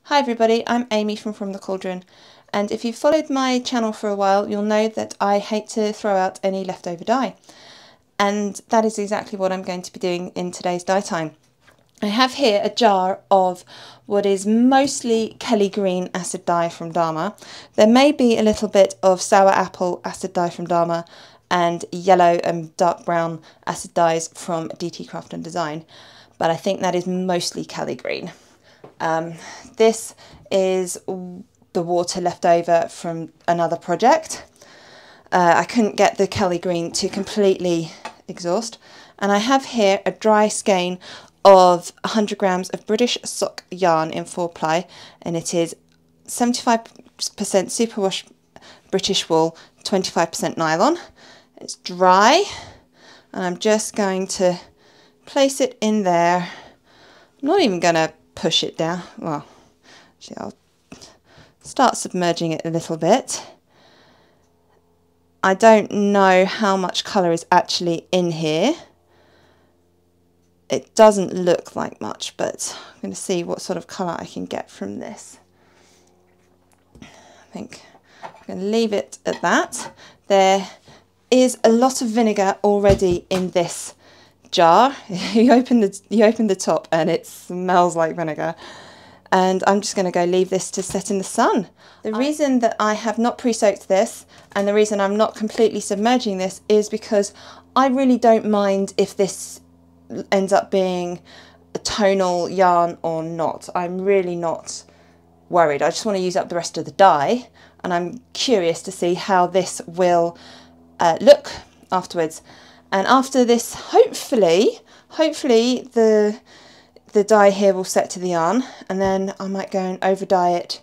Hi everybody, I'm Amy from the Cauldron, and if you've followed my channel for a while you'll know that I hate to throw out any leftover dye, and that is exactly what I'm going to be doing in today's dye time. I have here a jar of what is mostly Kelly Green acid dye from Dharma. There may be a little bit of sour apple acid dye from Dharma and yellow and dark brown acid dyes from DT Craft and Design, but I think that is mostly Kelly Green. This is the water left over from another project. I couldn't get the Kelly Green to completely exhaust, and I have here a dry skein of 100 grams of British sock yarn in 4-ply, and it is 75% superwash British wool, 25% nylon. It's dry, and I'm just going to place it in there. I'm not even going to push it down. Well, actually I'll start submerging it a little bit. I don't know how much colour is actually in here. It doesn't look like much, but I'm going to see what sort of colour I can get from this. I think I'm going to leave it at that. There is a lot of vinegar already in this jar. You open the top and it smells like vinegar, and I'm just going to go leave this to set in the sun. The reason that I have not pre-soaked this, and the reason I'm not completely submerging this, is because I really don't mind if this ends up being a tonal yarn or not. I'm really not worried. I just want to use up the rest of the dye, and I'm curious to see how this will look afterwards. And after this, hopefully the dye here will set to the yarn, and then I might go and over dye it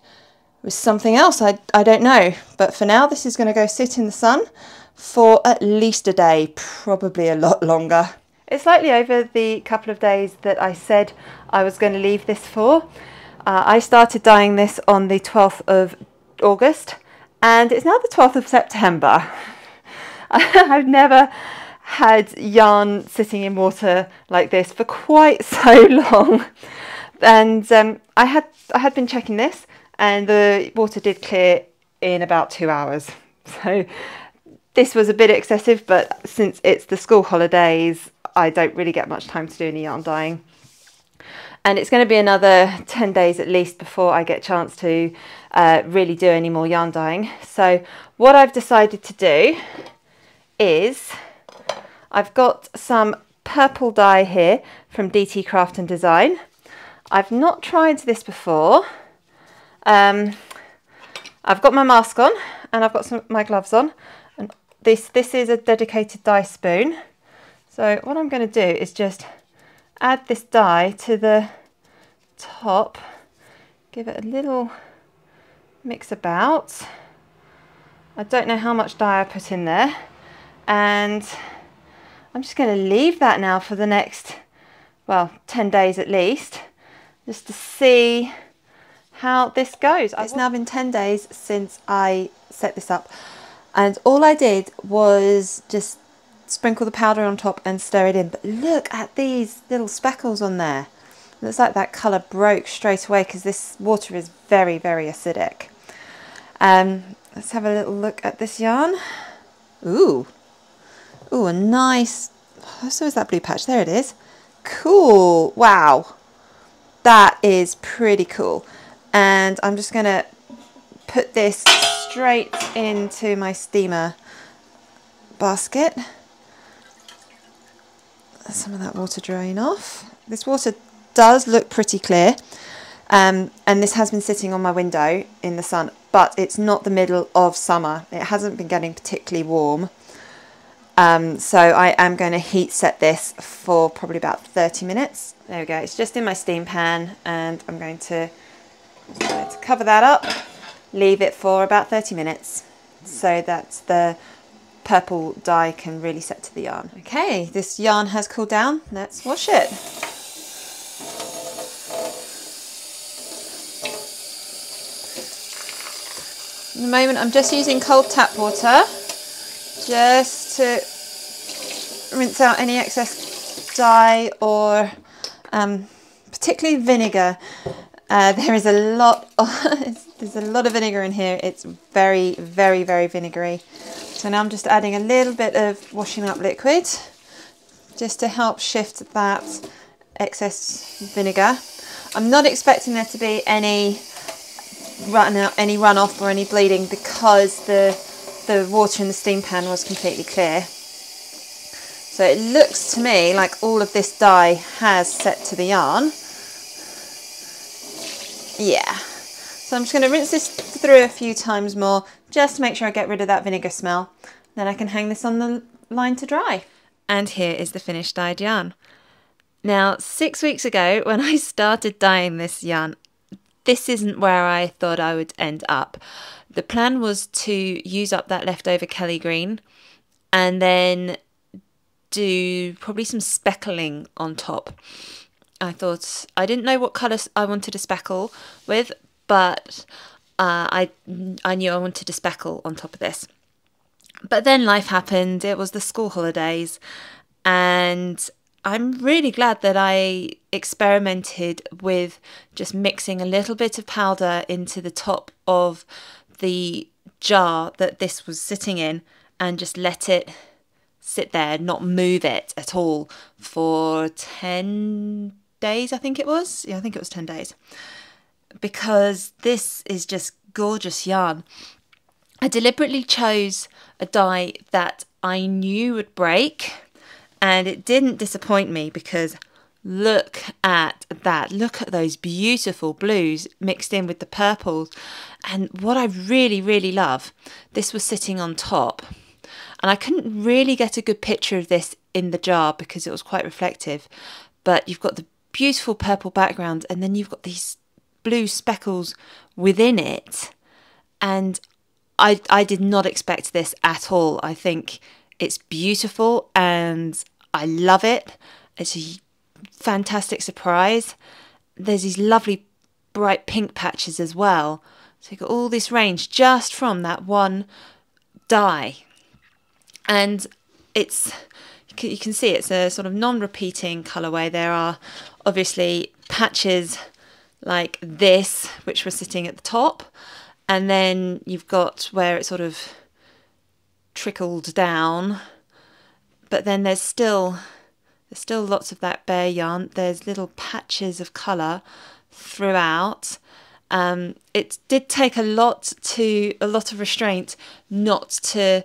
with something else. I don't know, but for now this is going to go sit in the sun for at least a day, probably a lot longer. It's slightly over the couple of days that I said I was going to leave this for. I started dyeing this on the 12th of August, and it's now the 12th of September. I've never had yarn sitting in water like this for quite so long, and I had been checking this, and the water did clear in about 2 hours, so this was a bit excessive, but since it's the school holidays I don't really get much time to do any yarn dyeing, and it's going to be another 10 days at least before I get a chance to really do any more yarn dyeing. So what I've decided to do is I've got some purple dye here from DT Craft and Design. I've not tried this before. I've got my mask on and I've got my gloves on, and this is a dedicated dye spoon. So what I'm going to do is just add this dye to the top, give it a little mix about. I don't know how much dye I put in there, and I'm just going to leave that now for the next, well, 10 days at least, just to see how this goes. It's now been 10 days since I set this up, and all I did was just sprinkle the powder on top and stir it in. But look at these little speckles on there. Looks like that colour broke straight away because this water is very, very acidic. Let's have a little look at this yarn. Ooh, a nice, so is that blue patch, there it is. Cool, wow, that is pretty cool. And I'm just gonna put this straight into my steamer basket. Some of that water drain off. This water does look pretty clear, and this has been sitting on my window in the sun, but it's not the middle of summer. It hasn't been getting particularly warm. So I am going to heat set this for probably about 30 minutes. There we go, it's just in my steam pan, and I'm going to cover that up, leave it for about 30 minutes so that the purple dye can really set to the yarn. Okay, this yarn has cooled down, let's wash it. At the moment I'm just using cold tap water just to rinse out any excess dye or particularly vinegar. There is a lot of, there's a lot of vinegar in here. It's very, very, very vinegary. So now I'm just adding a little bit of washing up liquid just to help shift that excess vinegar. I'm not expecting there to be any runoff or any bleeding because the water in the steam pan was completely clear. So it looks to me like all of this dye has set to the yarn. Yeah, so I'm just going to rinse this through a few times more just to make sure I get rid of that vinegar smell. Then I can hang this on the line to dry. And here is the finished dyed yarn. Now, 6 weeks ago when I started dyeing this yarn, this isn't where I thought I would end up. The plan was to use up that leftover Kelly green and then do probably some speckling on top. I didn't know what colours I wanted to speckle with, but I knew I wanted to speckle on top of this. But then life happened. It was the school holidays, and I'm really glad that I experimented with just mixing a little bit of powder into the top of the jar that this was sitting in and just let it sit there, not move it at all for 10 days, I think it was. Yeah, I think it was 10 days. Because this is just gorgeous yarn. I deliberately chose a dye that I knew would break, and it didn't disappoint me because look at that. Look at those beautiful blues mixed in with the purples. And what I really, really love, this was sitting on top. And I couldn't really get a good picture of this in the jar because it was quite reflective. But you've got the beautiful purple background and then you've got these blue speckles within it. And I did not expect this at all. I think it's beautiful and I love it. It's a fantastic surprise. There's these lovely bright pink patches as well. So you've got all this range just from that one dye. And you can see it's a sort of non-repeating colourway. There are obviously patches like this, which were sitting at the top. And then you've got where it sort of trickled down. But then there's still lots of that bare yarn. There's little patches of colour throughout. It did take a lot of restraint not to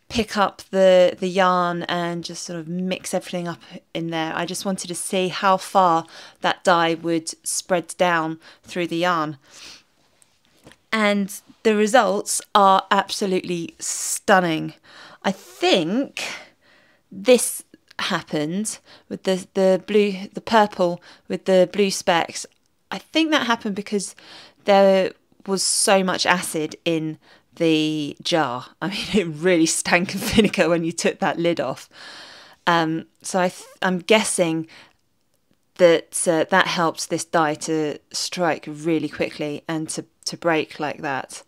pick up the yarn and just sort of mix everything up in there. I just wanted to see how far that dye would spread down through the yarn. And the results are absolutely stunning. I think this happened with the purple with the blue specks. I think that happened because there was so much acid in the jar. I mean, it really stank of vinegar when you took that lid off. So I'm guessing that that helps this dye to strike really quickly and to break like that.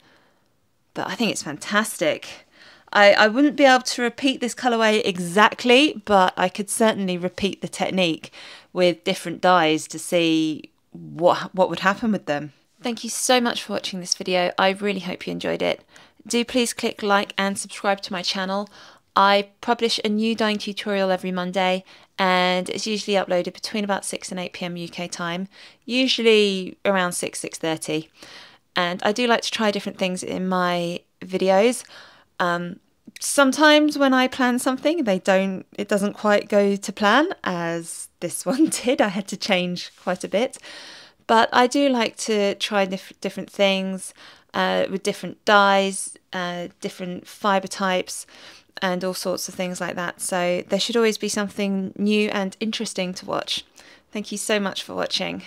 But I think it's fantastic. I wouldn't be able to repeat this colourway exactly, but I could certainly repeat the technique with different dyes to see what would happen with them. Thank you so much for watching this video. I really hope you enjoyed it. Do please click like and subscribe to my channel. I publish a new dyeing tutorial every Monday and it's usually uploaded between about 6 and 8 PM UK time, usually around 6:30. And I do like to try different things in my videos. Sometimes when I plan something, it doesn't quite go to plan, as this one did. I had to change quite a bit. But I do like to try different things with different dyes, different fibre types, and all sorts of things like that. So there should always be something new and interesting to watch. Thank you so much for watching.